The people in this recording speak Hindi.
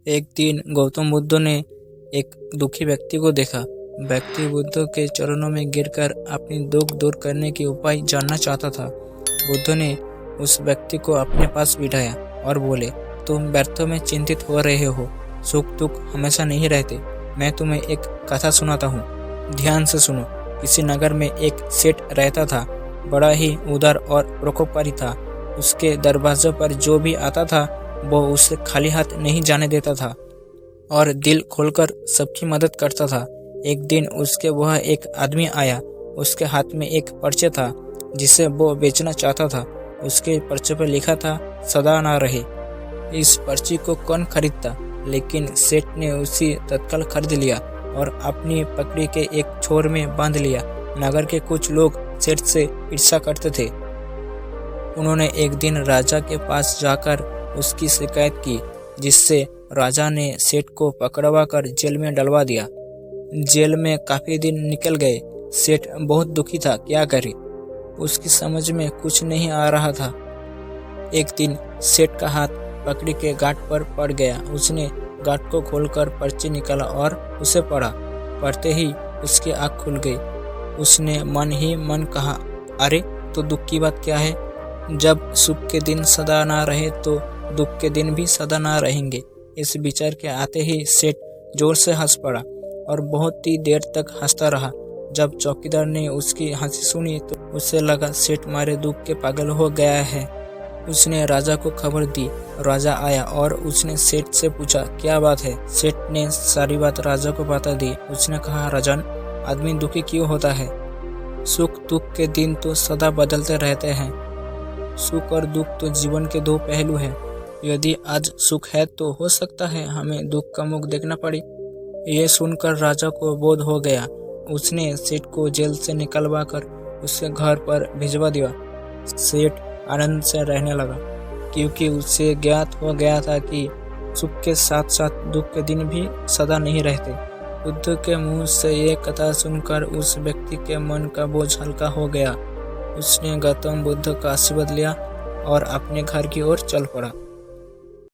एक दिन गौतम बुद्ध ने एक दुखी व्यक्ति को देखा। व्यक्ति बुद्ध के चरणों में गिरकर अपनी दुख दूर करने के उपाय जानना चाहता था। बुद्ध ने उस व्यक्ति को अपने पास बिठाया और बोले, तुम व्यर्थों में चिंतित हो रहे हो। सुख दुख हमेशा नहीं रहते। मैं तुम्हें एक कथा सुनाता हूँ, ध्यान से सुनो। किसी नगर में एक सेठ रहता था, बड़ा ही उदार और परोपकारी था। उसके दरवाजे पर जो भी आता था वो उसे खाली हाथ नहीं जाने देता था और दिल खोलकर सबकी मदद करता था। एक दिन उसके वह एक आदमी आया। उसके हाथ में एक पर्चा था जिसे वो बेचना चाहता था। उसके पर्चे पर लिखा था, सदा ना रहे। इस पर्ची को कौन खरीदता, लेकिन सेठ ने उसी तत्काल खरीद लिया और अपनी पकड़ी के एक छोर में बांध लिया। नगर के कुछ लोग सेठ से ईर्ष्या करते थे। उन्होंने एक दिन राजा के पास जाकर उसकी शिकायत की, जिससे राजा ने सेठ को पकड़वा कर जेल में डलवा दिया। जेल में काफी दिन निकल गए। सेठ बहुत दुखी था, क्या करे, उसकी समझ में कुछ नहीं आ रहा था। एक दिन सेठ का हाथ पकड़ी के गांठ पर पड़ गया। उसने गांठ को खोलकर पर्ची निकाला और उसे पढ़ा। पढ़ते ही उसकी आँख खुल गई। उसने मन ही मन कहा, अरे तो दुख की बात क्या है। जब सुख के दिन सदा ना रहे तो दुख के दिन भी सदा ना रहेंगे। इस विचार के आते ही सेठ जोर से हंस पड़ा और बहुत ही देर तक हंसता रहा। जब चौकीदार ने उसकी हंसी सुनी तो उसे लगा सेठ मारे दुख के पागल हो गया है। उसने राजा को खबर दी। राजा आया और उसने सेठ से पूछा, क्या बात है। सेठ ने सारी बात राजा को बता दी। उसने कहा, राजन, आदमी दुखी क्यों होता है। सुख दुख के दिन तो सदा बदलते रहते हैं। सुख और दुख तो जीवन के दो पहलू हैं। यदि आज सुख है तो हो सकता है हमें दुख का मुख देखना पड़े। ये सुनकर राजा को बोध हो गया। उसने सेठ को जेल से निकलवा कर उसके घर पर भिजवा दिया। सेठ आनंद से रहने लगा, क्योंकि उसे ज्ञात हो गया था कि सुख के साथ साथ दुख के दिन भी सदा नहीं रहते। बुद्ध के मुंह से ये कथा सुनकर उस व्यक्ति के मन का बोझ हल्का हो गया। उसने गौतम बुद्ध का आशीर्वाद लिया और अपने घर की ओर चल पड़ा।